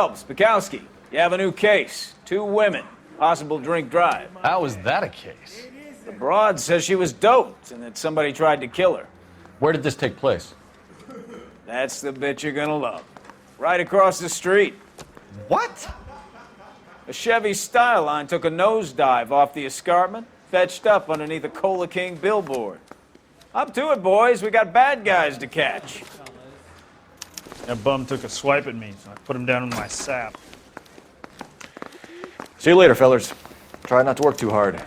Phelps, Bukowski, you have a new case. 2 women, possible drink drive. How is that a case? The broad says she was doped and that somebody tried to kill her. Where did this take place? That's the bit you're gonna love. Right across the street. What? A Chevy Styline took a nosedive off the escarpment, fetched up underneath a Cola King billboard. Up to it, boys. We got bad guys to catch. That bum took a swipe at me, so I put him down in my sap. See you later, fellers. Try not to work too hard.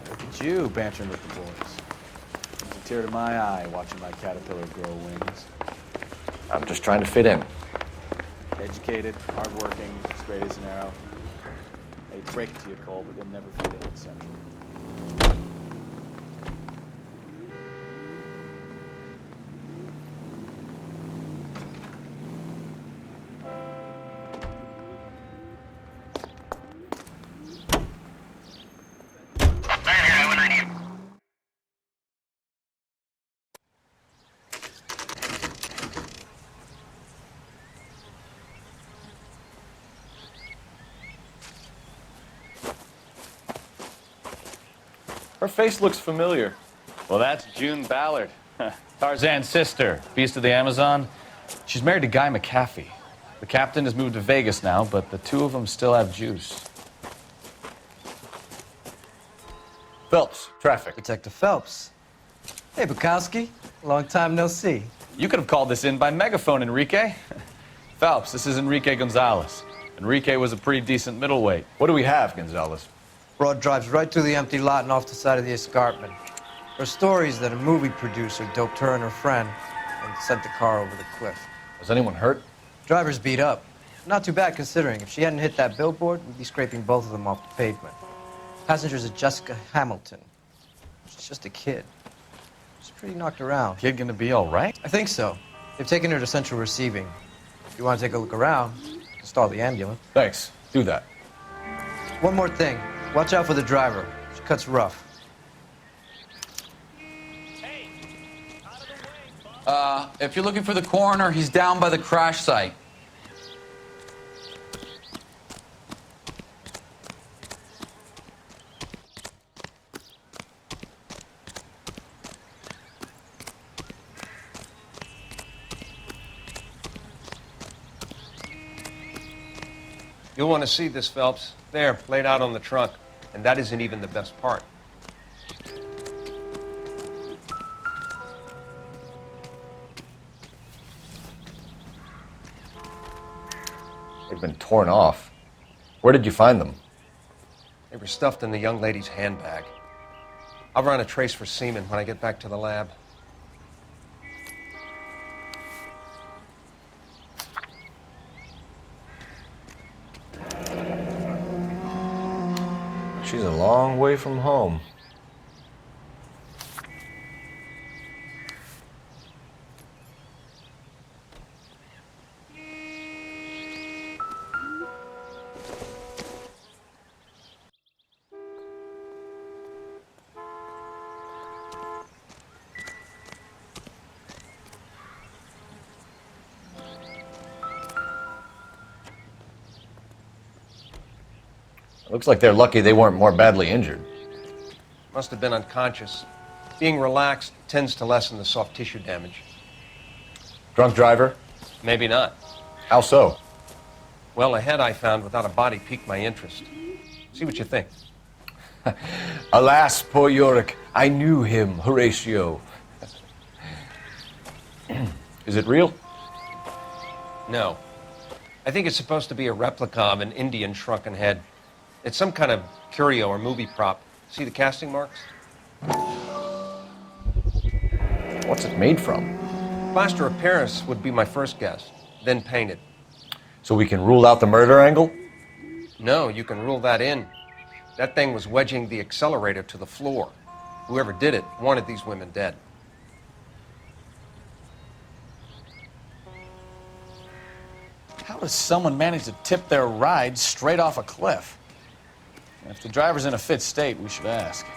Look at you bantering with the boys. It's a tear to my eye watching my caterpillar grow wings. I'm just trying to fit in. Educated, hardworking, straight as an arrow. I hate to break it to you, Cole, but you'll never fit in at Central. Her face looks familiar. Well, that's June Ballard, Tarzan's sister, beast of the Amazon. She's married to Guy McAfee. The captain has moved to Vegas now, but the 2 of them still have juice. Phelps, traffic. Detective Phelps. Hey, Bukowski. Long time no see. You could have called this in by megaphone, Enrique. Phelps, this is Enrique Gonzalez. Enrique was a pretty decent middleweight. What do we have, Gonzalez? Broad drives right through the empty lot and off the side of the escarpment. Her story is that a movie producer doped her and her friend and sent the car over the cliff. Was anyone hurt? Driver's beat up. Not too bad considering. If she hadn't hit that billboard, we'd be scraping both of them off the pavement. Passenger's a Jessica Hamilton. She's just a kid. She's pretty knocked around. Kid gonna be all right? I think so. They've taken her to central receiving. If you want to take a look around, stall the ambulance. Thanks. Do that. One more thing. Watch out for the driver. She cuts rough. If you're looking for the coroner, he's down by the crash site. You'll want to see this, Phelps. There, laid out on the trunk. And that isn't even the best part. They've been torn off. Where did you find them? They were stuffed in the young lady's handbag. I'll run a trace for semen when I get back to the lab. She's a long way from home. Looks like they're lucky they weren't more badly injured. Must have been unconscious. Being relaxed tends to lessen the soft tissue damage. Drunk driver? Maybe not. How so? Well, a head I found without a body piqued my interest. See what you think. Alas, poor Yorick. I knew him, Horatio. Is it real? No. I think it's supposed to be a replica of an Indian shrunken head. It's some kind of curio or movie prop. See the casting marks? What's it made from? Plaster of Paris would be my first guess, then painted. So we can rule out the murder angle? No, you can rule that in. That thing was wedging the accelerator to the floor. Whoever did it wanted these women dead. How does someone manage to tip their ride straight off a cliff? If the driver's in a fit state, we should ask.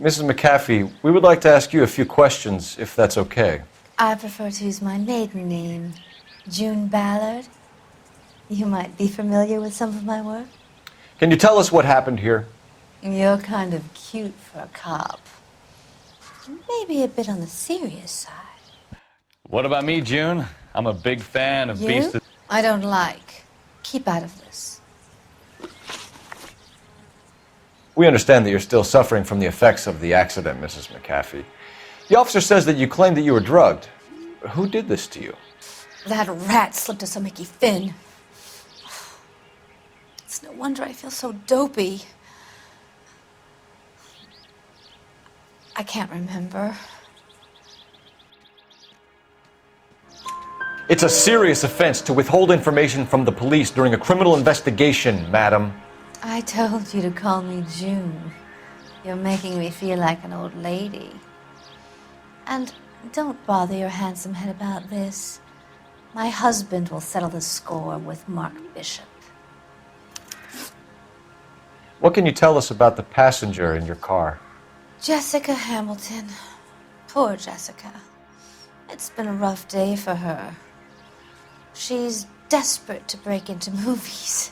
Mrs. McAfee, we would like to ask you a few questions, if that's okay. I prefer to use my maiden name, June Ballard. You might be familiar with some of my work. Can you tell us what happened here? You're kind of cute for a cop. Maybe a bit on the serious side. What about me, June? I'm a big fan of Beast You? of... I don't like. Keep out of this. We understand that you're still suffering from the effects of the accident, Mrs. McAfee. The officer says that you claimed that you were drugged. Who did this to you? That rat slipped us a Mickey Finn. It's no wonder I feel so dopey. I can't remember. It's a serious offense to withhold information from the police during a criminal investigation, madam. I told you to call me June. You're making me feel like an old lady. And don't bother your handsome head about this. My husband will settle the score with Mark Bishop. What can you tell us about the passenger in your car? Jessica Hamilton. Poor Jessica. It's been a rough day for her. She's desperate to break into movies.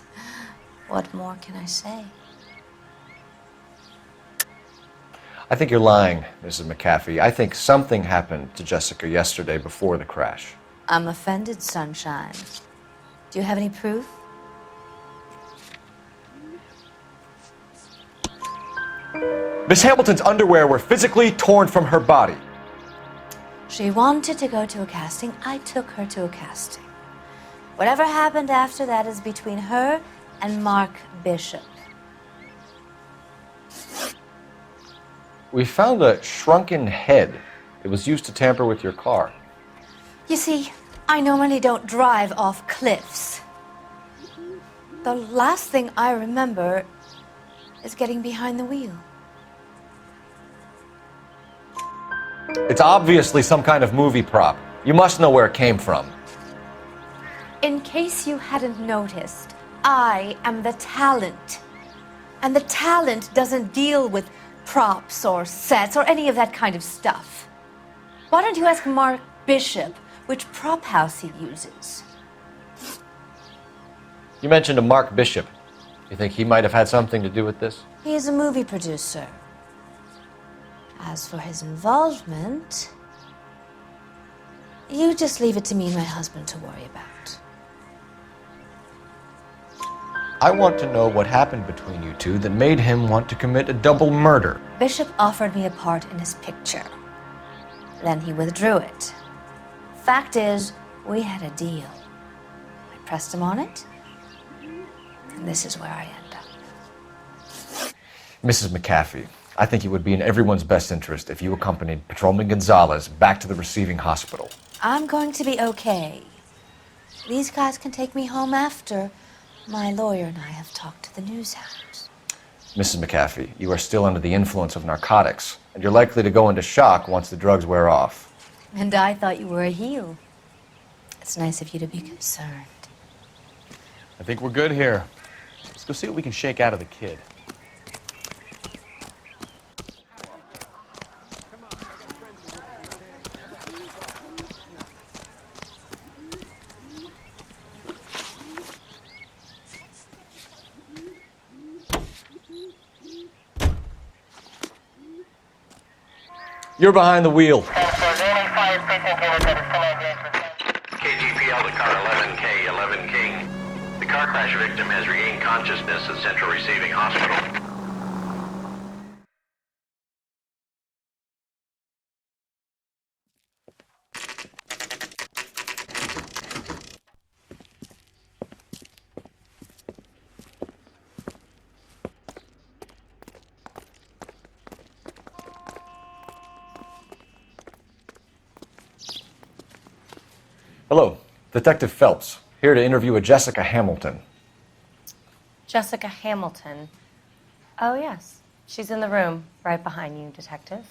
What more can I say? I think you're lying, Mrs. McAfee. I think something happened to Jessica yesterday before the crash. I'm offended, Sunshine. Do you have any proof? Miss Hamilton's underwear were physically torn from her body. She wanted to go to a casting. I took her to a casting. Whatever happened after that is between her and Mark Bishop. We found a shrunken head. It was used to tamper with your car. You see, I normally don't drive off cliffs. The last thing I remember is getting behind the wheel. It's obviously some kind of movie prop. You must know where it came from. In case you hadn't noticed, I am the talent. And the talent doesn't deal with props or sets or any of that kind of stuff. Why don't you ask Mark Bishop which prop house he uses? You mentioned a Mark Bishop. You think he might have had something to do with this? He is a movie producer. As for his involvement, you just leave it to me and my husband to worry about. I want to know what happened between you two that made him want to commit a double murder. Bishop offered me a part in his picture. Then he withdrew it. Fact is, we had a deal. I pressed him on it, and this is where I end up. Mrs. McAfee, I think it would be in everyone's best interest if you accompanied Patrolman Gonzalez back to the receiving hospital. I'm going to be okay. These guys can take me home after. My lawyer and I have talked to the news hounds. Mrs. McAfee, you are still under the influence of narcotics, and you're likely to go into shock once the drugs wear off. And I thought you were a heel. It's nice of you to be concerned. I think we're good here. Let's go see what we can shake out of the kid. You're behind the wheel. KGPL to car 11K, 11 King. The car crash victim has regained consciousness at Central Receiving Hospital. Hello, Detective Phelps, here to interview a Jessica Hamilton. Jessica Hamilton. Oh, yes. She's in the room, right behind you, Detective.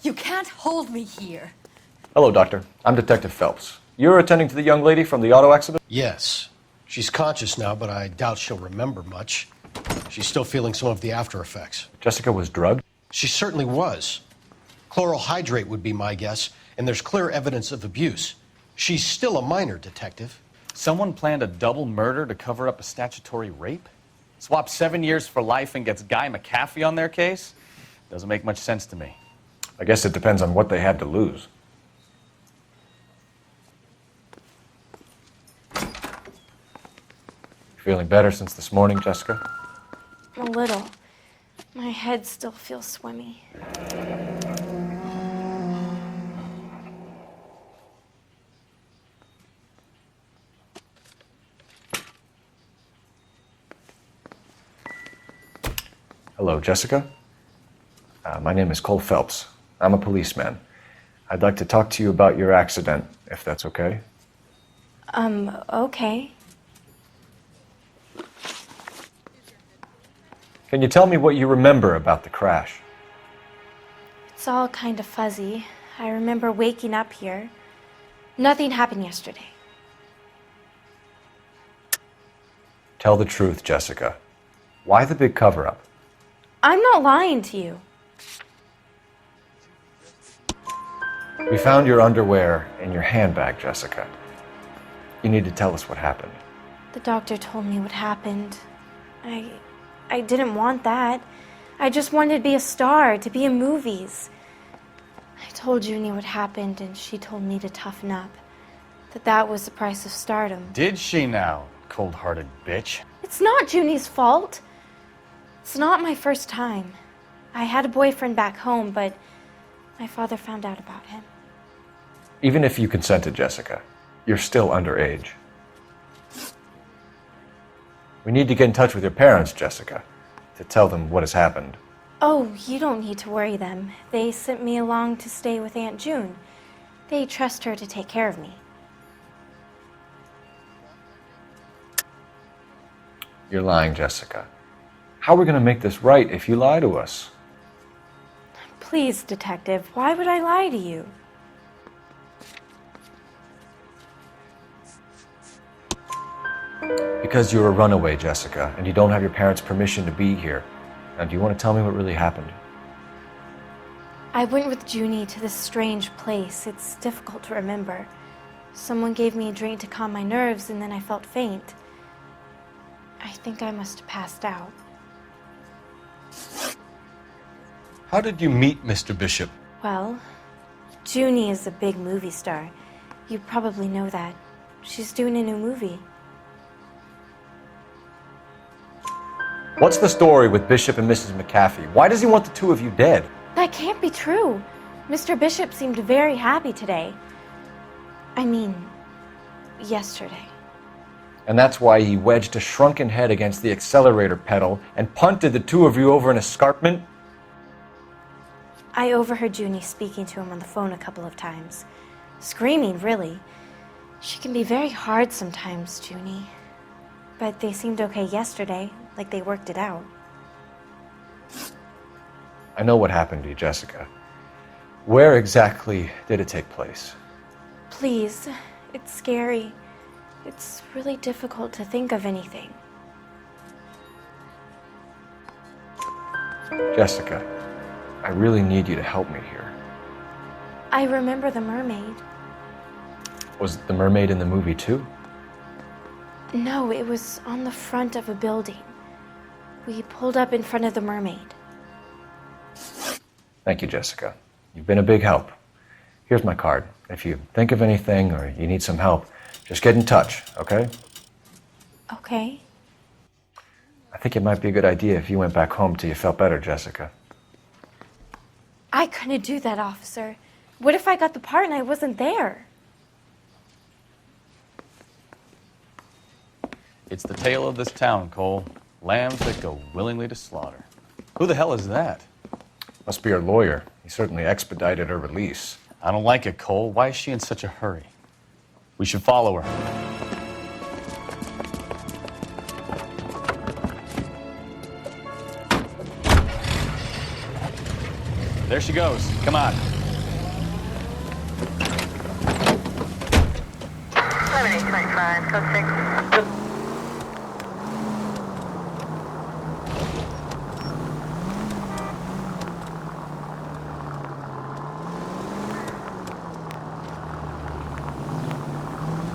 You can't hold me here. Hello, Doctor. I'm Detective Phelps. You're attending to the young lady from the auto accident? Yes. She's conscious now, but I doubt she'll remember much. She's still feeling some of the after effects. Jessica was drugged? She certainly was. Chloral hydrate would be my guess, and there's clear evidence of abuse. She's still a minor, Detective. Someone planned a double murder to cover up a statutory rape? Swap 7 years for life and gets Guy McAfee on their case? Doesn't make much sense to me. I guess it depends on what they had to lose. Feeling better since this morning, Jessica? A little. My head still feels swimmy. Hello, Jessica. My name is Cole Phelps. I'm a policeman. I'd like to talk to you about your accident, if that's okay. Okay. Can you tell me what you remember about the crash? It's all kind of fuzzy. I remember waking up here. Nothing happened yesterday. Tell the truth, Jessica. Why the big cover-up? I'm not lying to you. We found your underwear in your handbag, Jessica. You need to tell us what happened. The doctor told me what happened. I didn't want that. I just wanted to be a star, to be in movies. I told Junie what happened, and she told me to toughen up. That was the price of stardom. Did she now, cold-hearted bitch? It's not Junie's fault. It's not my first time. I had a boyfriend back home, but my father found out about him. Even if you consented, Jessica, you're still underage. We need to get in touch with your parents, Jessica, to tell them what has happened. Oh, you don't need to worry them. They sent me along to stay with Aunt June. They trust her to take care of me. You're lying, Jessica. How are we going to make this right if you lie to us? Please, Detective, why would I lie to you? Because you're a runaway, Jessica, and you don't have your parents' permission to be here. Now, do you want to tell me what really happened? I went with Junie to this strange place. It's difficult to remember. Someone gave me a drink to calm my nerves, and then I felt faint. I think I must have passed out. How did you meet Mr. Bishop? Well, Junie is a big movie star. You probably know that. She's doing a new movie. What's the story with Bishop and Mrs. McAfee? Why does he want the two of you dead? That can't be true. Mr. Bishop seemed very happy today. I mean, yesterday. And that's why he wedged a shrunken head against the accelerator pedal and punted the two of you over an escarpment? I overheard Junie speaking to him on the phone a couple of times. Screaming, really. She can be very hard sometimes, Junie. But they seemed okay yesterday, like they worked it out. I know what happened to you, Jessica. Where exactly did it take place? Please, it's scary. It's really difficult to think of anything. Jessica, I really need you to help me here. I remember the mermaid. Was the mermaid in the movie too? No, it was on the front of a building. We pulled up in front of the mermaid. Thank you, Jessica. You've been a big help. Here's my card. If you think of anything or you need some help, just get in touch, okay? Okay. I think it might be a good idea if you went back home till you felt better, Jessica. I couldn't do that, officer. What if I got the part and I wasn't there? It's the tale of this town, Cole. Lambs that go willingly to slaughter. Who the hell is that? Must be her lawyer. He certainly expedited her release. I don't like it, Cole. Why is she in such a hurry? We should follow her. There she goes. Come on. 7825, code 6.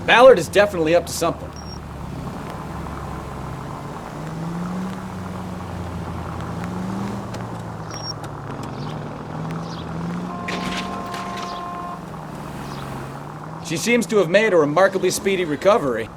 Ballard is definitely up to something. She seems to have made a remarkably speedy recovery.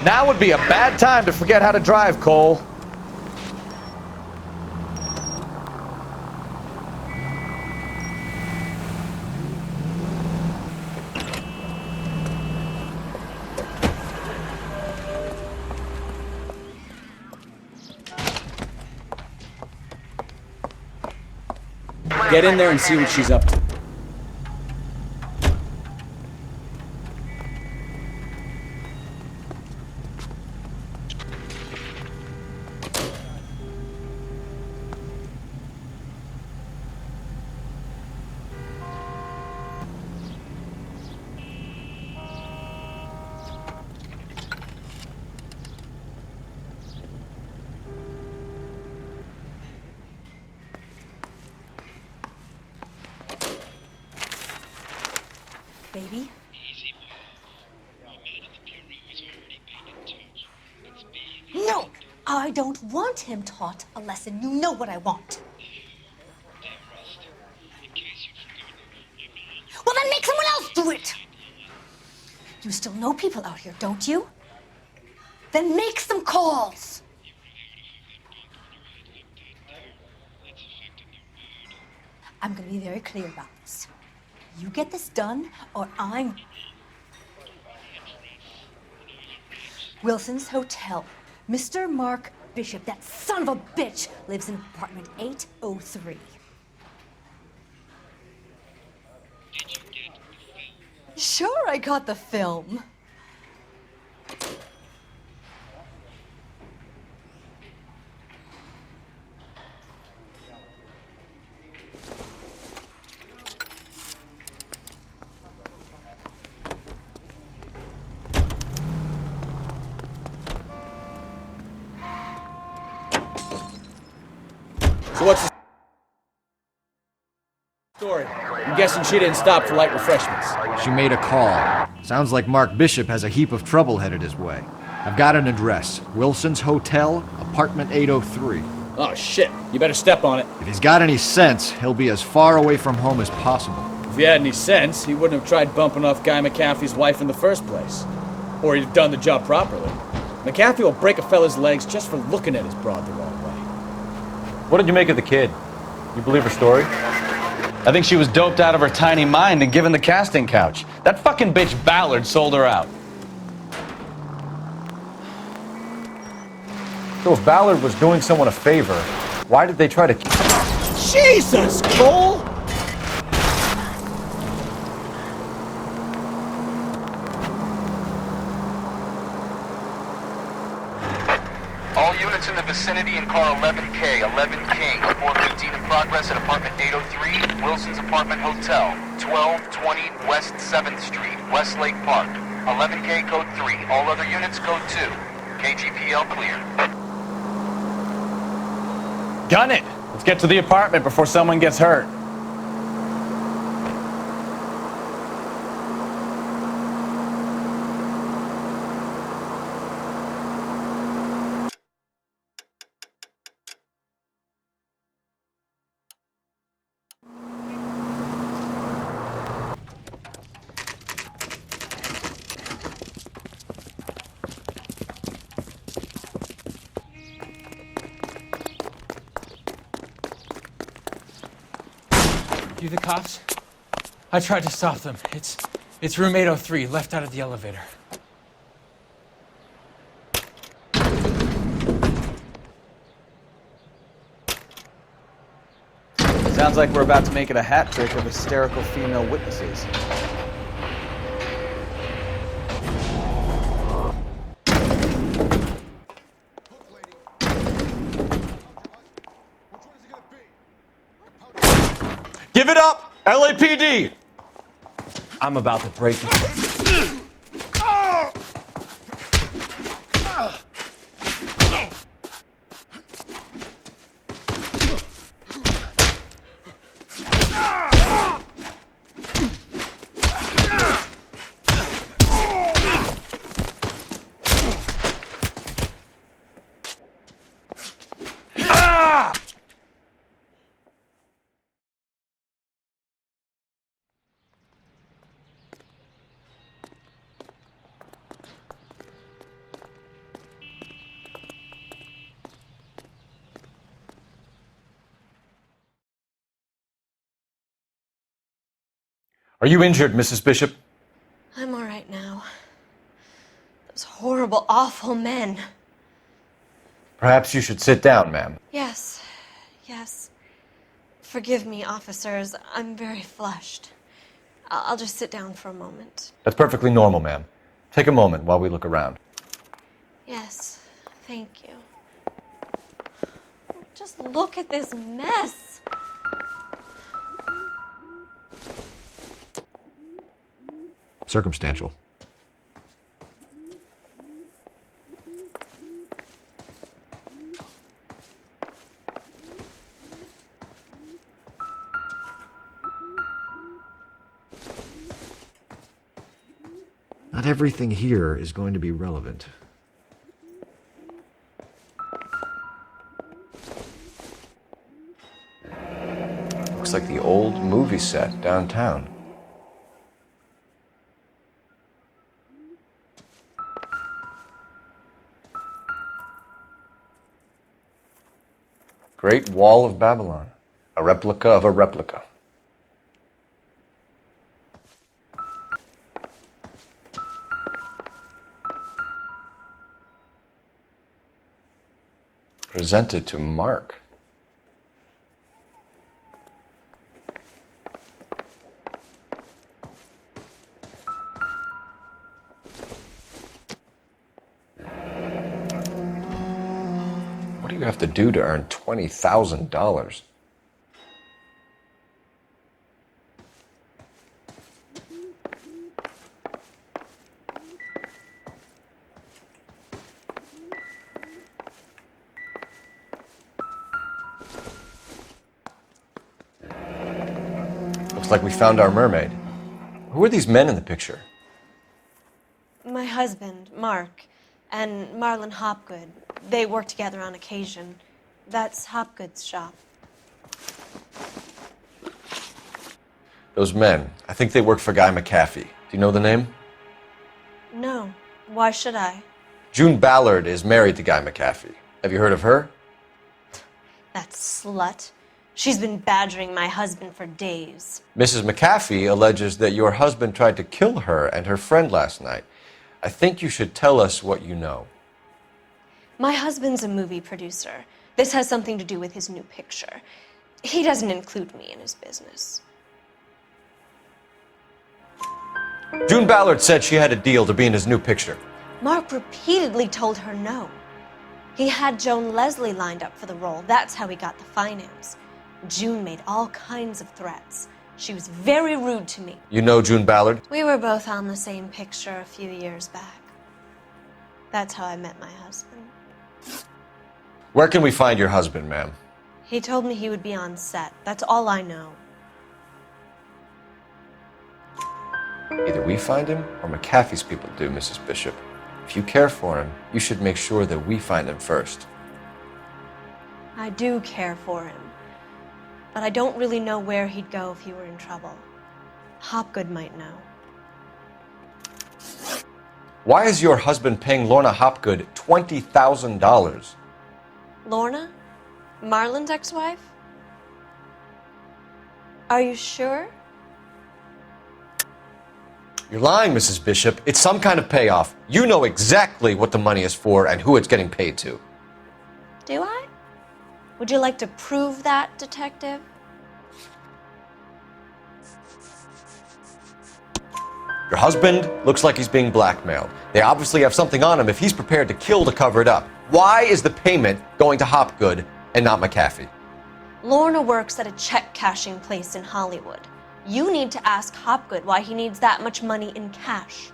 Now would be a bad time to forget how to drive, Cole. Get in there and see what she's up to. Baby? No! I don't want him taught a lesson. You know what I want. Well, then make someone else do it! You still know people out here, don't you? Then make some calls! I'm gonna be very clear about this. You get this done, or I'm... Wilson's Hotel. Mr. Mark Bishop, that son of a bitch, lives in apartment 803. Sure, I got the film. So what's the story? I'm guessing she didn't stop for light refreshments. She made a call. Sounds like Mark Bishop has a heap of trouble headed his way. I've got an address. Wilson's Hotel, apartment 803. Oh shit, you better step on it. If he's got any sense, he'll be as far away from home as possible. If he had any sense, he wouldn't have tried bumping off Guy McAfee's wife in the first place. Or he'd have done the job properly. McAfee will break a fella's legs just for looking at his broad the wrong way. What did you make of the kid? You believe her story? I think she was doped out of her tiny mind and given the casting couch. That fucking bitch Ballard sold her out. So if Ballard was doing someone a favor, why did they try to... Jesus, Cole! All units in the vicinity in car 11K, 11 King, 415 in progress at apartment 803, Wilson's Apartment Hotel, 1220 West 7th Street, Westlake Park. 11K code 3, all other units code 2. KGPL clear. Gun it! Let's get to the apartment before someone gets hurt. You the cops? I tried to stop them. It's room 803, left out of the elevator. Sounds like we're about to make it a hat trick of hysterical female witnesses. Give it up! LAPD! I'm about to break it. Are you injured, Mrs. Bishop? I'm all right now. Those horrible, awful men. Perhaps you should sit down, ma'am. Yes, yes. Forgive me, officers. I'm very flushed. I'll just sit down for a moment. That's perfectly normal, ma'am. Take a moment while we look around. Yes, thank you. Just look at this mess. Circumstantial. Not everything here is going to be relevant. Looks like the old movie set downtown. Great Wall of Babylon. A replica of a replica. Presented to Mark. What do you have to do to earn $20,000? Looks like we found our mermaid. Who are these men in the picture? My husband, Mark, and Marlon Hopgood. They work together on occasion. That's Hopgood's shop. Those men, I think they work for Guy McAfee. Do you know the name? No. Why should I? June Ballard is married to Guy McAfee. Have you heard of her? That slut. She's been badgering my husband for days. Mrs. McAfee alleges that your husband tried to kill her and her friend last night. I think you should tell us what you know. My husband's a movie producer. This has something to do with his new picture. He doesn't include me in his business. June Ballard said she had a deal to be in his new picture. Mark repeatedly told her no. He had Joan Leslie lined up for the role. That's how he got the finance. June made all kinds of threats. She was very rude to me. You know June Ballard? We were both on the same picture a few years back. That's how I met my husband. Where can we find your husband, ma'am? He told me he would be on set. That's all I know. Either we find him or McAfee's people do, Mrs. Bishop. If you care for him, you should make sure that we find him first. I do care for him. But I don't really know where he'd go if he were in trouble. Hopgood might know. Why is your husband paying Lorna Hopgood $20,000? Lorna? Marlon's ex-wife? Are you sure? You're lying, Mrs. Bishop. It's some kind of payoff. You know exactly what the money is for and who it's getting paid to. Do I? Would you like to prove that, detective? Your husband looks like he's being blackmailed. They obviously have something on him if he's prepared to kill to cover it up. Why is the payment going to Hopgood and not McAfee? Lorna works at a check-cashing place in Hollywood. You need to ask Hopgood why he needs that much money in cash.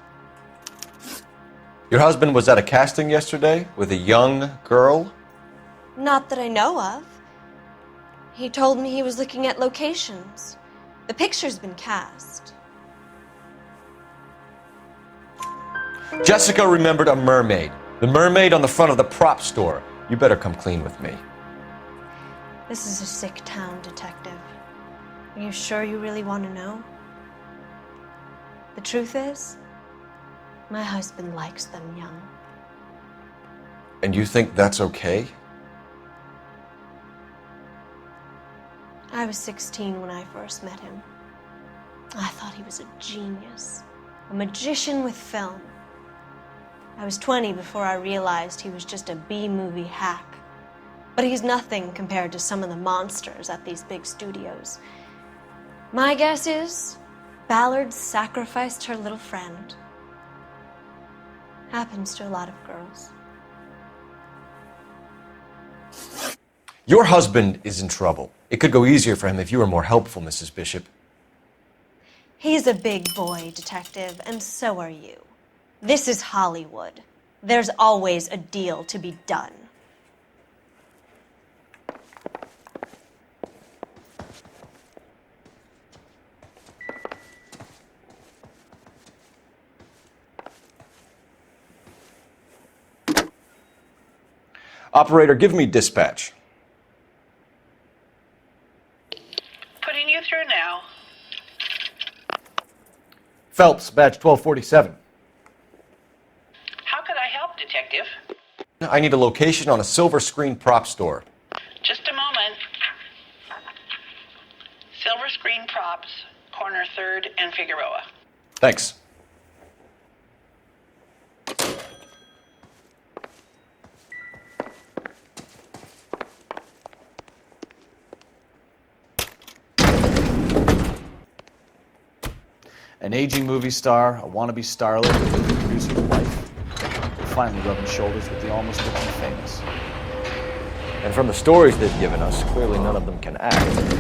Your husband was at a casting yesterday with a young girl? Not that I know of. He told me he was looking at locations. The picture's been cast. Jessica remembered a mermaid. The mermaid on the front of the prop store. You better come clean with me. This is a sick town, Detective. Are you sure you really want to know? The truth is, my husband likes them young. And you think that's okay? I was 16 when I first met him. I thought he was a genius, a magician with film. I was 20 before I realized he was just a B-movie hack. But he's nothing compared to some of the monsters at these big studios. My guess is Ballard sacrificed her little friend. Happens to a lot of girls. Your husband is in trouble. It could go easier for him if you were more helpful, Mrs. Bishop. He's a big boy, Detective, and so are you. This is Hollywood. There's always a deal to be done. Operator, give me dispatch. Putting you through now. Phelps, badge 1247. How could I help, Detective? I need a location on a silver screen prop store. Just a moment. Silver Screen Props, corner 3rd and Figueroa. Thanks. An aging movie star, a wannabe starlet, a movie producer's wife. They're finally rubbing shoulders with the almost rich and famous. And from the stories they've given us, clearly none of them can act.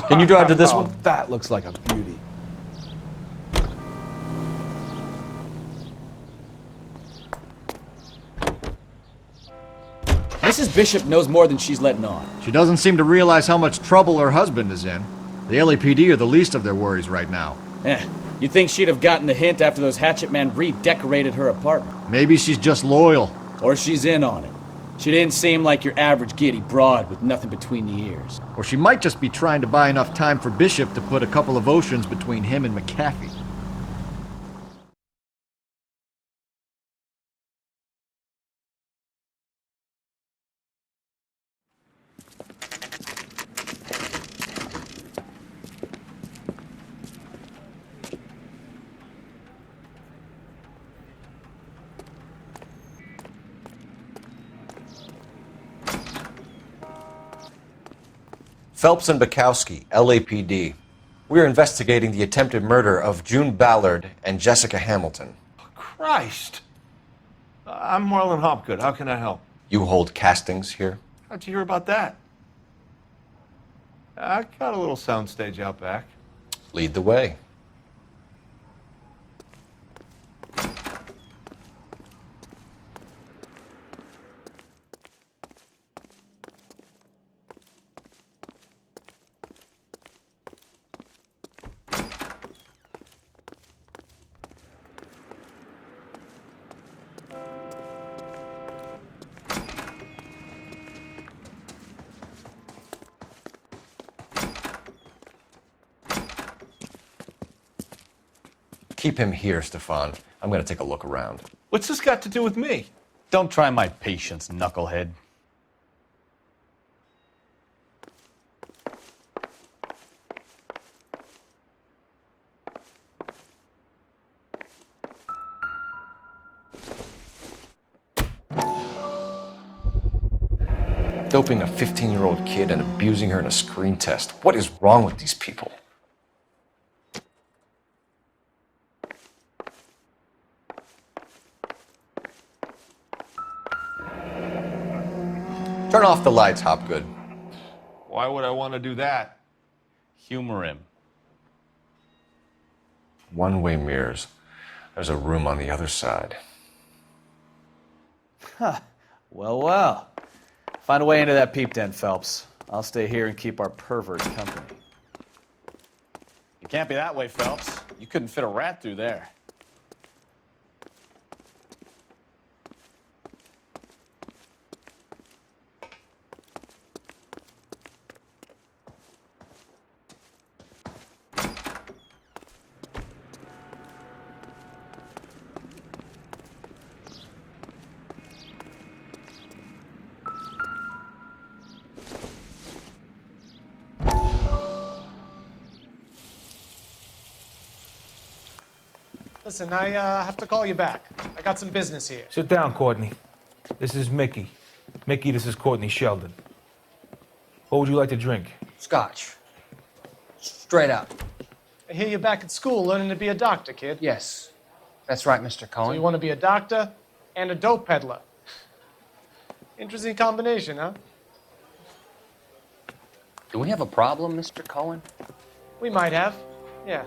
Can you drive to this one? That looks like a beauty. Mrs. Bishop knows more than she's letting on. She doesn't seem to realize how much trouble her husband is in. The LAPD are the least of their worries right now. You'd think she'd have gotten the hint after those hatchet men redecorated her apartment. Maybe she's just loyal. Or she's in on it. She didn't seem like your average giddy broad with nothing between the ears. Or she might just be trying to buy enough time for Bishop to put a couple of oceans between him and McAfee. Phelps and Bukowski, LAPD. We are investigating the attempted murder of June Ballard and Jessica Hamilton. Christ! I'm Marlon Hopgood. How can I help? You hold castings here? How'd you hear about that? I got a little soundstage out back. Lead the way. Keep him here, Stefan. I'm going to take a look around. What's this got to do with me? Don't try my patience, knucklehead. Doping a 15-year-old kid and abusing her in a screen test. What is wrong with these people? Turn off the lights, Hopgood. Why would I want to do that? Humor him. One-way mirrors. There's a room on the other side. Huh. Well, well. Find a way into that peep den, Phelps. I'll stay here and keep our pervert company. You can't be that way, Phelps. You couldn't fit a rat through there. Listen, I have to call you back. I got some business here. Sit down, Courtney. This is Mickey. Mickey, this is Courtney Sheldon. What would you like to drink? Scotch. Straight up. I hear you're back at school learning to be a doctor, kid. Yes. That's right, Mr. Cohen. So you want to be a doctor and a dope peddler. Interesting combination, huh? Do we have a problem, Mr. Cohen? We might have, yeah.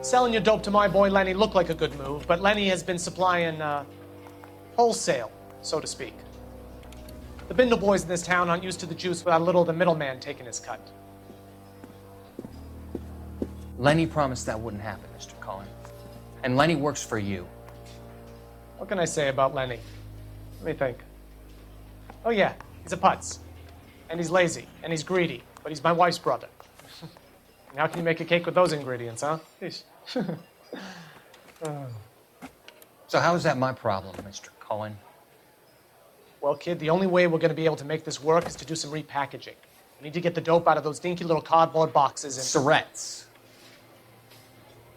Selling your dope to my boy Lenny looked like a good move, but Lenny has been supplying, wholesale, so to speak. The Bindle boys in this town aren't used to the juice without a little of the middleman taking his cut. Lenny promised that wouldn't happen, Mr. Cohen. And Lenny works for you. What can I say about Lenny? Let me think. Oh yeah, he's a putz. And he's lazy, and he's greedy, but he's my wife's brother. And how can you make a cake with those ingredients, huh? Jeez. So how is that my problem, Mr. Cohen? Well, kid, the only way we're going to be able to make this work is to do some repackaging. We need to get the dope out of those dinky little cardboard boxes and... Syrettes.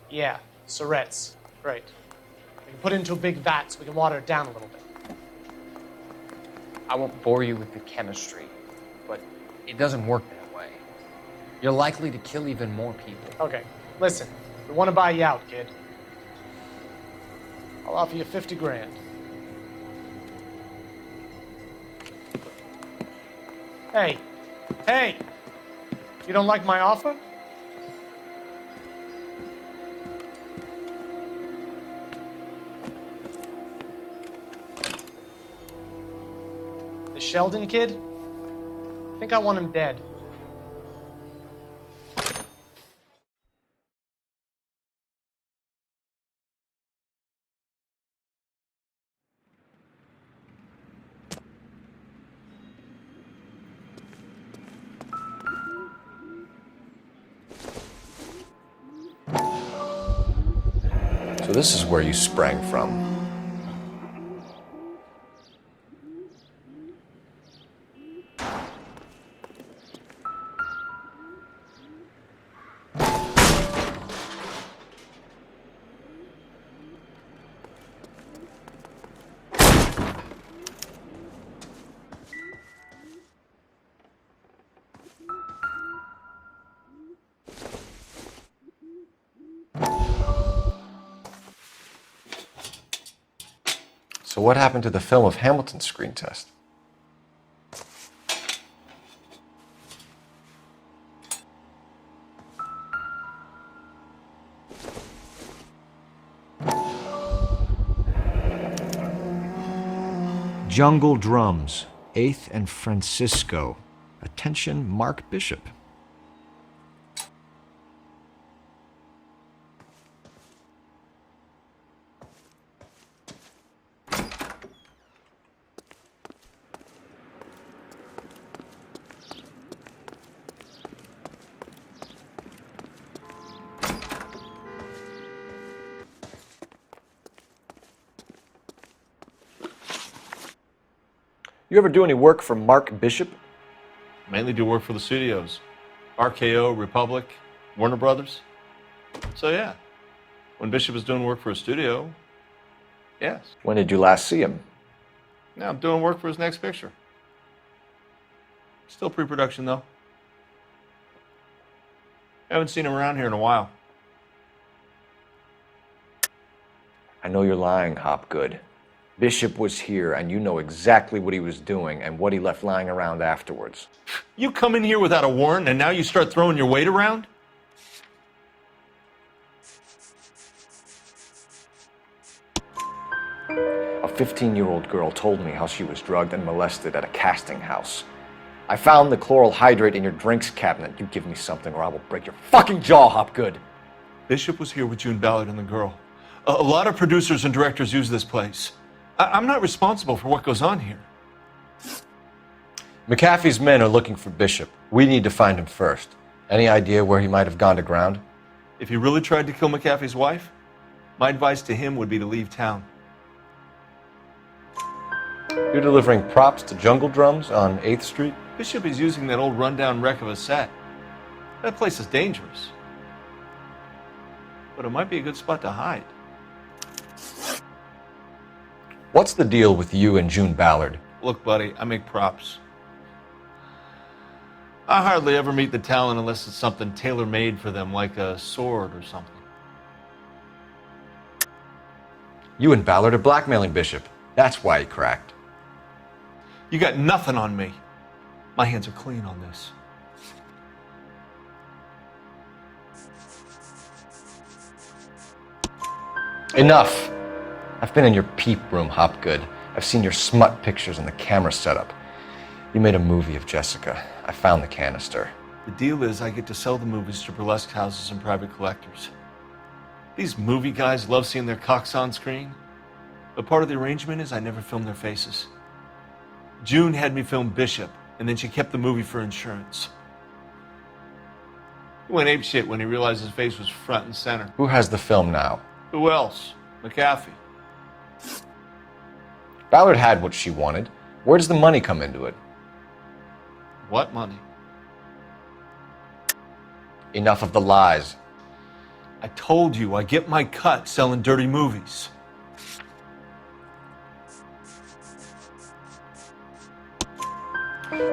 Yeah, syrettes. Right. We can put it into a big vat so we can water it down a little bit. I won't bore you with the chemistry, but it doesn't work that way. You're likely to kill even more people. Okay, listen. We want to buy you out, kid. I'll offer you 50 grand. Hey, hey! You don't like my offer? The Sheldon kid? I think I want him dead. So this is where you sprang from. So what happened to the film of Hamilton's screen test? Jungle Drums, 8th and Francisco. Attention, Mark Bishop. You ever do any work for Mark Bishop? Mainly do work for the studios. RKO, Republic, Warner Brothers. So yeah, when Bishop is doing work for a studio, yes. When did you last see him? Now I'm doing work for his next picture. Still pre-production, though. Haven't seen him around here in a while. I know you're lying, Hopgood. Bishop was here, and you know exactly what he was doing and what he left lying around afterwards. You come in here without a warrant, and now you start throwing your weight around? A 15-year-old girl told me how she was drugged and molested at a casting house. I found the chloral hydrate in your drinks cabinet. You give me something or I will break your fucking jaw, Hopgood. Bishop was here with June Ballard and the girl. A lot of producers and directors use this place. I'm not responsible for what goes on here. McAfee's men are looking for Bishop. We need to find him first. Any idea where he might have gone to ground? If he really tried to kill McAfee's wife, my advice to him would be to leave town. You're delivering props to Jungle Drums on 8th Street? Bishop is using that old rundown wreck of a set. That place is dangerous. But it might be a good spot to hide. What's the deal with you and June Ballard? Look, buddy, I make props. I hardly ever meet the talent unless it's something tailor-made for them, like a sword or something. You and Ballard are blackmailing Bishop. That's why he cracked. You got nothing on me. My hands are clean on this. Enough! I've been in your peep room, Hopgood. I've seen your smut pictures and the camera setup. You made a movie of Jessica. I found the canister. The deal is I get to sell the movies to burlesque houses and private collectors. These movie guys love seeing their cocks on screen. But part of the arrangement is I never film their faces. June had me film Bishop, and then she kept the movie for insurance. He went apeshit when he realized his face was front and center. Who has the film now? Who else? McAfee. Ballard had what she wanted. Where does the money come into it? What money? Enough of the lies. I told you I get my cut selling dirty movies.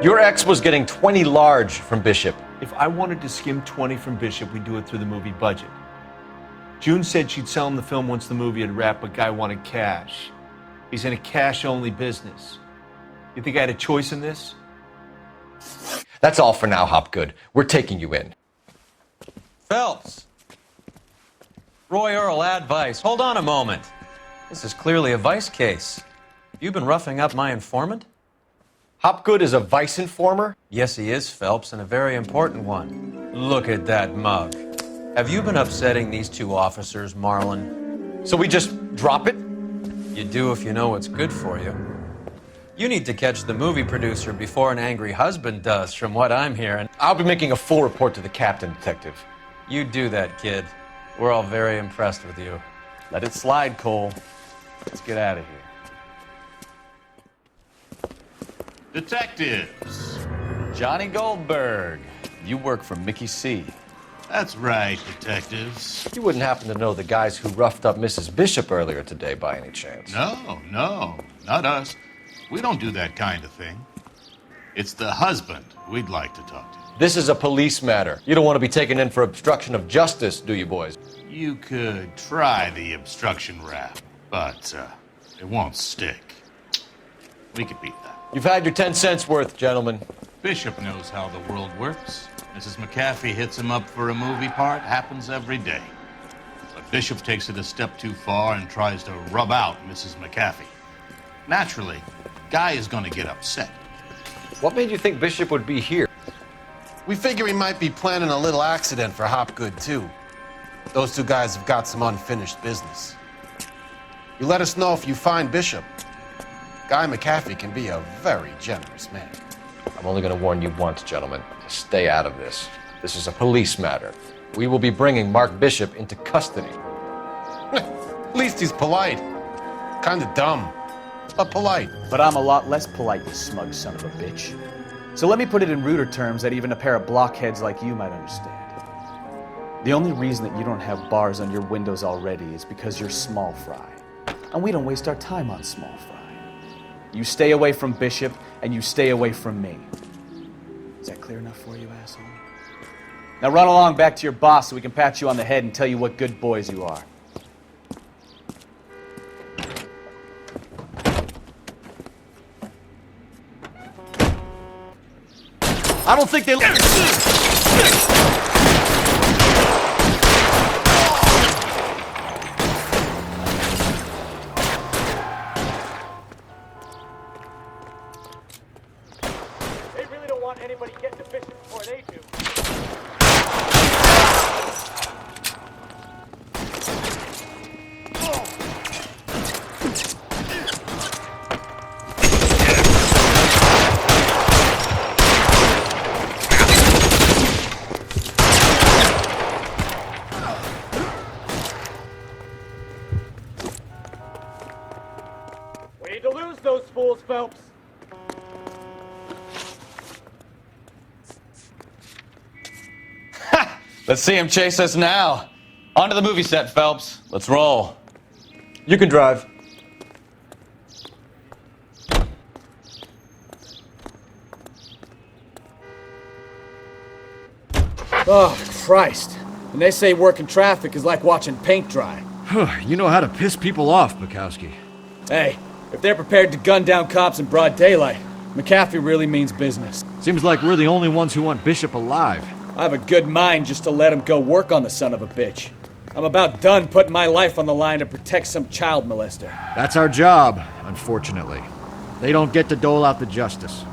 Your ex was getting 20 large from Bishop. If I wanted to skim 20 from Bishop, we'd do it through the movie budget. June said she'd sell him the film once the movie had wrapped, but Guy wanted cash. He's in a cash-only business. You think I had a choice in this? That's all for now, Hopgood. We're taking you in. Phelps! Roy Earl, advice. Hold on a moment. This is clearly a vice case. You've been roughing up my informant? Hopgood is a vice informer? Yes, he is, Phelps, and a very important one. Look at that mug. Have you been upsetting these two officers, Marlin? So we just drop it? You do if you know what's good for you. You need to catch the movie producer before an angry husband does, from what I'm hearing. I'll be making a full report to the captain, Detective. You do that, kid. We're all very impressed with you. Let it slide, Cole. Let's get out of here. Detectives. Johnny Goldberg. You work for Mickey C. That's right, detectives. You wouldn't happen to know the guys who roughed up Mrs. Bishop earlier today by any chance? No, not us. We don't do that kind of thing. It's the husband we'd like to talk to. This is a police matter. You don't want to be taken in for obstruction of justice, do you, boys? You could try the obstruction rap, but it won't stick. We could beat that. You've had your 10 cents worth, gentlemen. Bishop knows how the world works. Mrs. McAfee hits him up for a movie part. Happens every day. But Bishop takes it a step too far and tries to rub out Mrs. McAfee. Naturally, Guy is going to get upset. What made you think Bishop would be here? We figure he might be planning a little accident for Hopgood, too. Those two guys have got some unfinished business. You let us know if you find Bishop. Guy McAfee can be a very generous man. I'm only going to warn you once, gentlemen, to stay out of this. This is a police matter. We will be bringing Mark Bishop into custody. At least he's polite. Kind of dumb, but polite. But I'm a lot less polite, you smug son of a bitch. So let me put it in ruder terms that even a pair of blockheads like you might understand. The only reason that you don't have bars on your windows already is because you're small fry. And we don't waste our time on small fry. You stay away from Bishop, and you stay away from me. that clear enough for you, asshole? Now run along back to your boss so we can pat you on the head and tell you what good boys you are. I don't think they... They really don't want anybody getting to Bishop before they do. We need to lose those fools, Phelps. Let's see him chase us now. Onto the movie set, Phelps. Let's roll. You can drive. Oh, Christ. And they say working traffic is like watching paint dry. You know how to piss people off, Bukowski. Hey, if they're prepared to gun down cops in broad daylight, McAfee really means business. Seems like we're the only ones who want Bishop alive. I have a good mind just to let him go work on the son of a bitch. I'm about done putting my life on the line to protect some child molester. That's our job, unfortunately. They don't get to dole out the justice.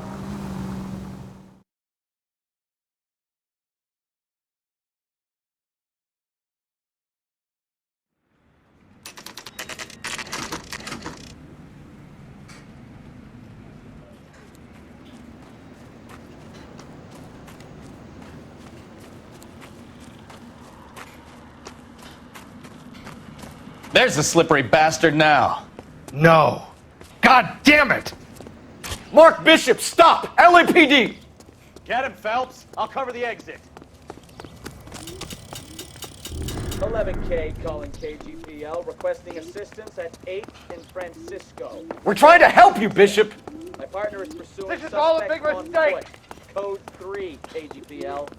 There's the slippery bastard now. No. God damn it! Mark Bishop, stop! LAPD! Get him, Phelps. I'll cover the exit. 11K calling KGPL, requesting assistance at 8th and Francisco. We're trying to help you, Bishop! My partner is pursuing This is all a suspect big on mistake. foot. Code 3, KGPL.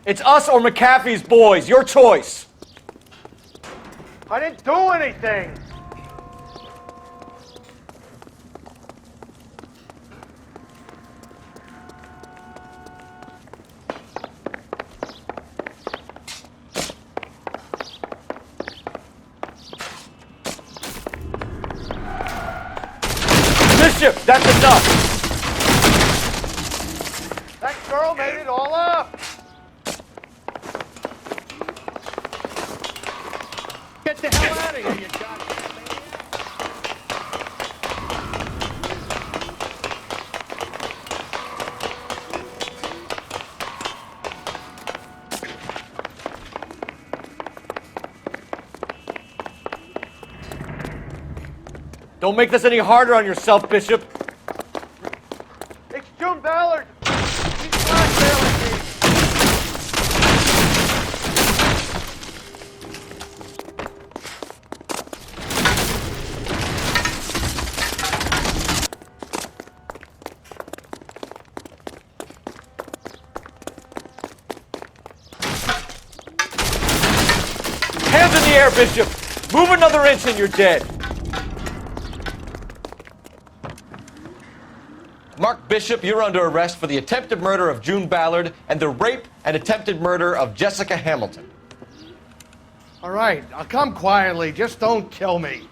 It's us or McAfee's boys. Your choice. I didn't do anything. Bishop, that's enough. That girl made it all up. Get the hell out of here, you goddamn maniac. Don't make this any harder on yourself, Bishop. It's June Ballard. He's blackmailing me. Hands in the air, Bishop. Move another inch and you're dead. Mark Bishop, you're under arrest for the attempted murder of June Ballard and the rape and attempted murder of Jessica Hamilton. All right, I'll come quietly. Just don't kill me.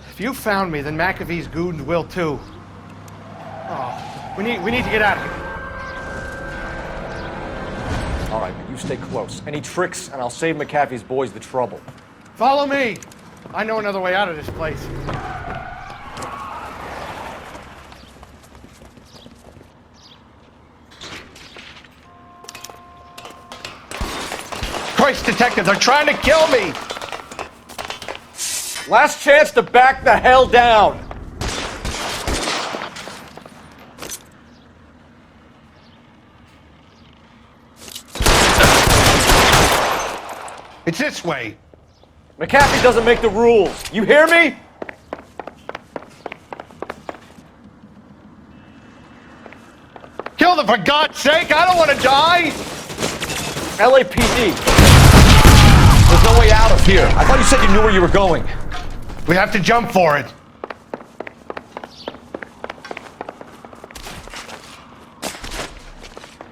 If you found me, then McAfee's goons will too. Oh, we need to get out of here. All right, but you stay close. Any tricks, and I'll save McAfee's boys the trouble. Follow me. I know another way out of this place. Christ, detective, they're trying to kill me! Last chance to back the hell down! It's this way. McAfee doesn't make the rules. You hear me? Kill them, for God's sake! I don't want to die! LAPD. There's no way out of here. I thought you said you knew where you were going. We have to jump for it.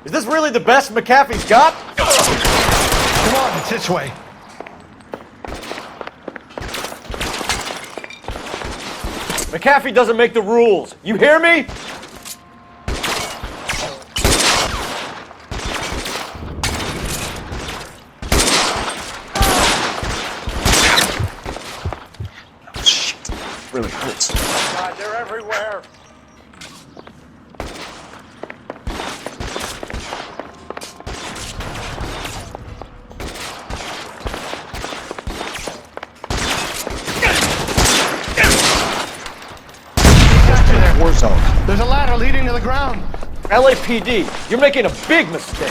Is this really the best McAfee's got? Come on, it's this way. McAfee doesn't make the rules. You hear me? Really hurts. God, they're everywhere. War zone. There's a ladder leading to the ground. LAPD, you're making a big mistake.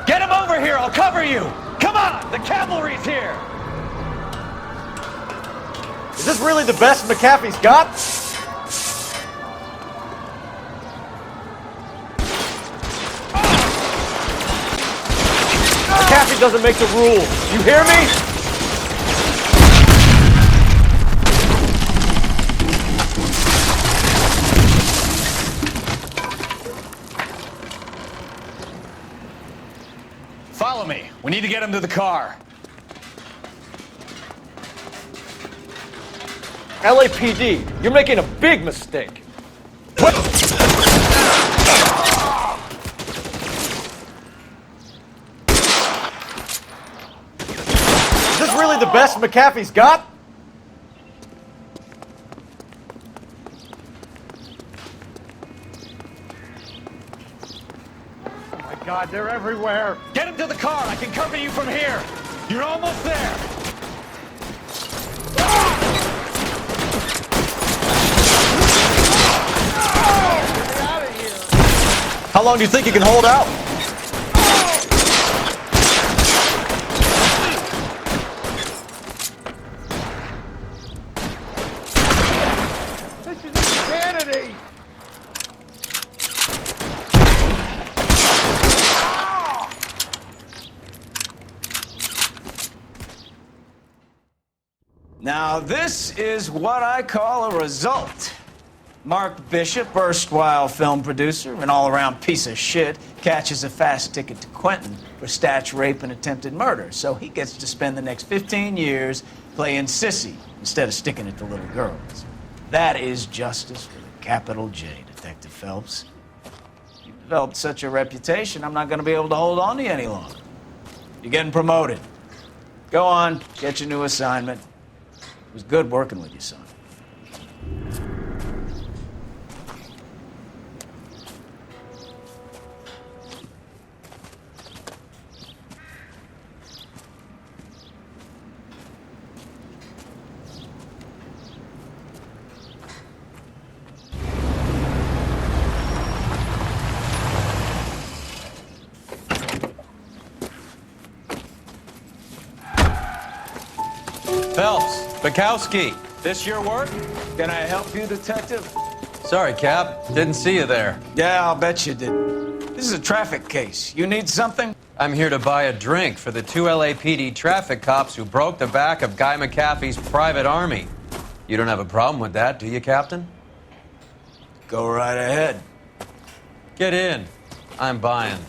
Get him over here, I'll cover you! Come on, the cavalry's here! Is this really the best McAfee's got? McAfee doesn't make the rules. You hear me? Follow me. We need to get him to the car. LAPD, you're making a big mistake. Is this really the best McAfee's got? Oh my God, they're everywhere. Get him to the car. I can cover you from here. You're almost there. How long do you think you can hold out? This is insanity. Now, this is what I call a result. Mark Bishop, erstwhile film producer and all-around piece of shit, catches a fast ticket to Quentin for statch rape and attempted murder, so he gets to spend the next 15 years playing sissy instead of sticking it to little girls. That is justice with a capital J, Detective Phelps. You've developed such a reputation, I'm not going to be able to hold on to you any longer. You're getting promoted. Go on, get your new assignment. It was good working with you, son. Phelps, Bukowski. This your work? Can I help you, Detective? Sorry, Cap. Didn't see you there. Yeah, I'll bet you did. This is a traffic case. You need something? I'm here to buy a drink for the 2 LAPD traffic cops who broke the back of Guy McAfee's private army. You don't have a problem with that, do you, Captain? Go right ahead. Get in. I'm buying.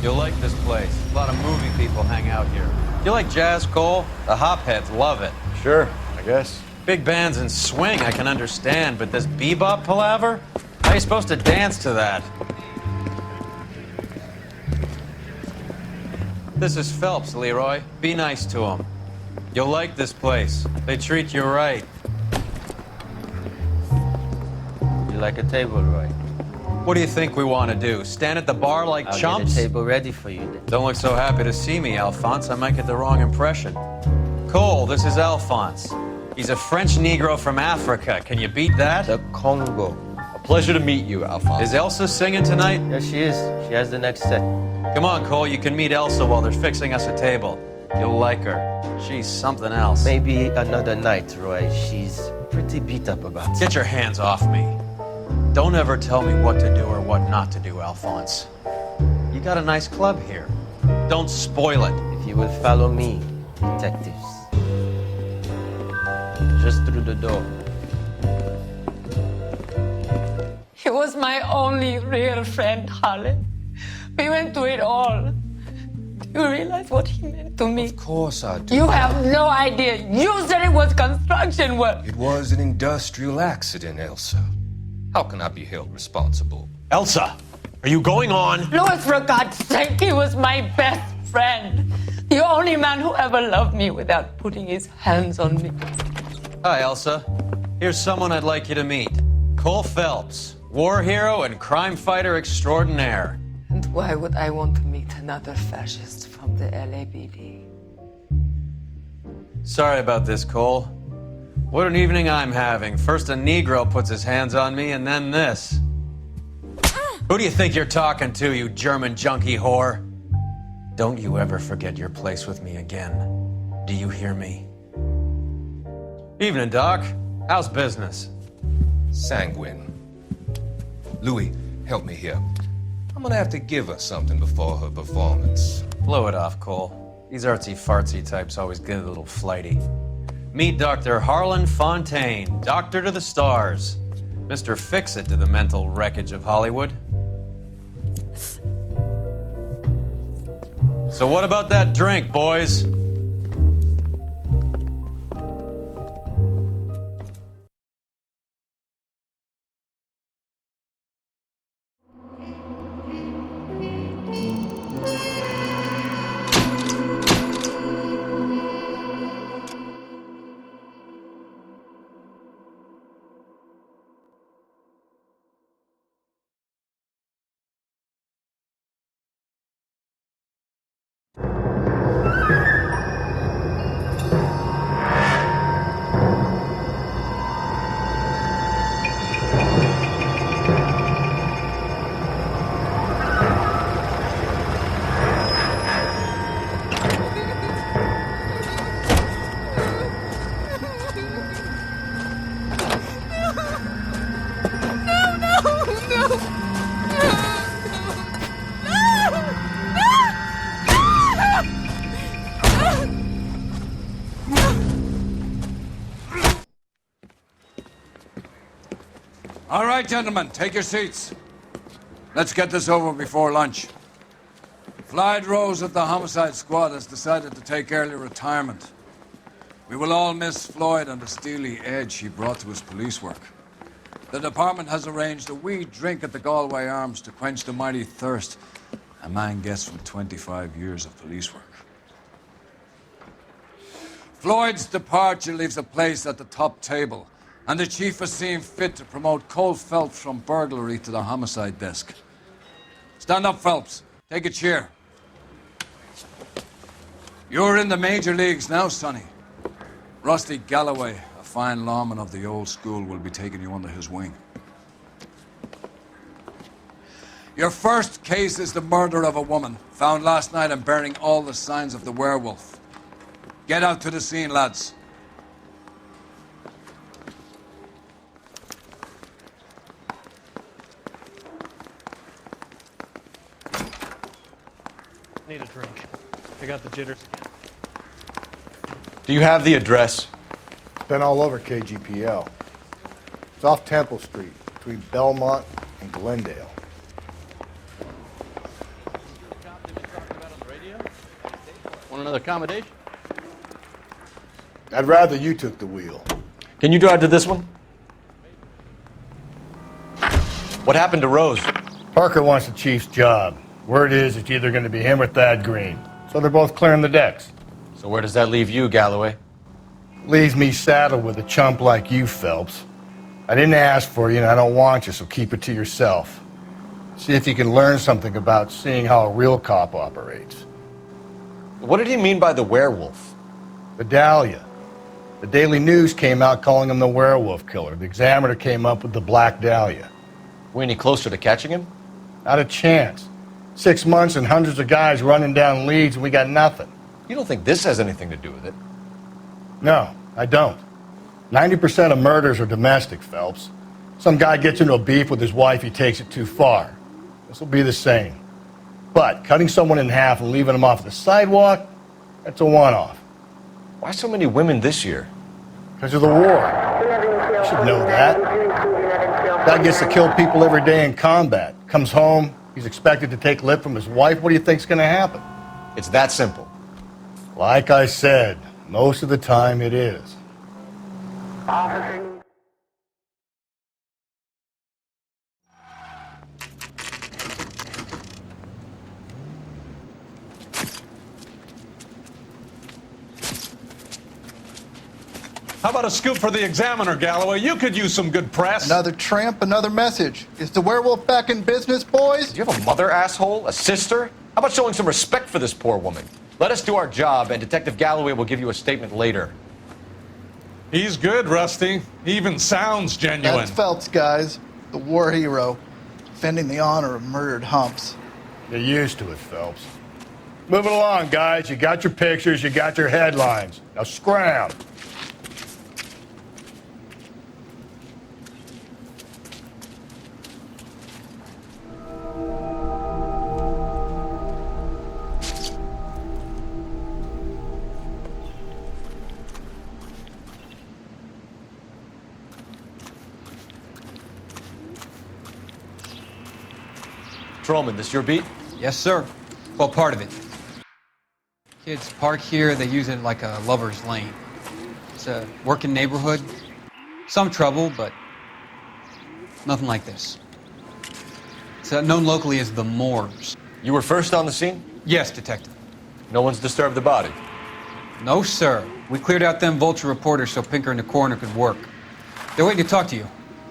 You'll like this place. A lot of movie people hang out here. You like jazz, Cole? The hopheads love it. Sure, I guess. Big bands and swing I can understand, but this bebop palaver? How are you supposed to dance to that? This is Phelps, Leroy. Be nice to him. You'll like this place. They treat you right. You like a table, Roy? What do you think we want to do? Stand at the bar like I'll chumps? get a table ready for you then. Don't look so happy to see me, Alphonse. I might get the wrong impression. Cole, this is Alphonse. He's a French Negro from Africa. Can you beat that? The Congo. A pleasure to meet you, Alphonse. Is Elsa singing tonight? Yes, she is. She has the next set. Come on, Cole. You can meet Elsa while they're fixing us a table. You'll like her. She's something else. Maybe another night, Roy. She's pretty beat up about it. Get your hands off me. Don't ever tell me what to do or what not to do, Alphonse. You got a nice club here. Don't spoil it. If you will follow me, detectives. Just through the door. He was my only real friend, Harlan. We went through it all. Do you realize what he meant to me? Of course I do. You have no idea. You said it was construction work. It was an industrial accident, Elsa. How can I be held responsible? Elsa, are you going on? Louis, for God's sake, he was my best friend. The only man who ever loved me without putting his hands on me. Hi, Elsa. Here's someone I'd like you to meet. Cole Phelps, war hero and crime fighter extraordinaire. And why would I want to meet another fascist from the LAPD? Sorry about this, Cole. What an evening I'm having. First a Negro puts his hands on me, and then this. Who do you think you're talking to, you German junkie whore? Don't you ever forget your place with me again. Do you hear me? Evening, Doc. How's business? Sanguine. Louis, help me here. I'm gonna have to give her something before her performance. Blow it off, Cole. These artsy-fartsy types always get a little flighty. Meet Dr. Harlan Fontaine, doctor to the stars. Mr. Fix-It to the mental wreckage of Hollywood. So what about that drink, boys? All right, gentlemen, take your seats. Let's get this over before lunch. Floyd Rose of the Homicide Squad has decided to take early retirement. We will all miss Floyd and the steely edge he brought to his police work. The department has arranged a wee drink at the Galway Arms to quench the mighty thirst a man gets from 25 years of police work. Floyd's departure leaves a place at the top table, and the chief has seen fit to promote Cole Phelps from burglary to the homicide desk. Stand up, Phelps. Take a chair. You're in the major leagues now, Sonny. Rusty Galloway, a fine lawman of the old school, will be taking you under his wing. Your first case is the murder of a woman, found last night and bearing all the signs of the werewolf. Get out to the scene, lads. Need a drink. I got the jitters again. Do you have the address? Been all over KGPL. It's off Temple Street, between Belmont and Glendale. Want another accommodation? I'd rather you took the wheel. Can you drive to this one? What happened to Rose? Parker wants the chief's job. Word is it's either going to be him or Thad Green. So they're both clearing the decks. So where does that leave you, Galloway? Leaves me saddled with a chump like you, Phelps. I didn't ask for you and I don't want you, so keep it to yourself. See if you can learn something about seeing how a real cop operates. What did he mean by the werewolf? Vidalia. The Daily News came out calling him the werewolf killer. The Examiner came up with the Black Dahlia. We any closer to catching him? Not a chance. 6 months and hundreds of guys running down leads and we got nothing. You don't think this has anything to do with it? No, I don't. 90% of murders are domestic, Phelps. Some guy gets into a beef with his wife, he takes it too far. This will be the same. But cutting someone in half and leaving them off the sidewalk, that's a one-off. Why so many women this year? Because of the war. You should know that. Guy gets to kill people every day in combat. Comes home, he's expected to take lip from his wife. What do you think's going to happen? It's that simple. Like I said, most of the time it is. How about a scoop for the Examiner, Galloway? You could use some good press. Another tramp, another message. Is the werewolf back in business, boys? Do you have a mother, asshole? A sister? How about showing some respect for this poor woman? Let us do our job, and Detective Galloway will give you a statement later. He's good, Rusty. He even sounds genuine. That's Phelps, guys. The war hero. Defending the honor of murdered humps. You're used to it, Phelps. Move it along, guys. You got your pictures, you got your headlines. Now scram. Trollman, this your beat? Yes, sir. Well, part of it. Kids park here, they use it like a lover's lane. It's a working neighborhood. Some trouble, but nothing like this. It's known locally as the Moors. You were first on the scene? Yes, Detective. No one's disturbed the body? No, sir. We cleared out them vulture reporters so Pinker and the coroner could work. They're waiting to talk to you.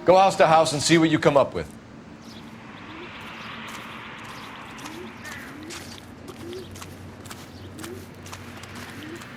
Go house to house and see what you come up with.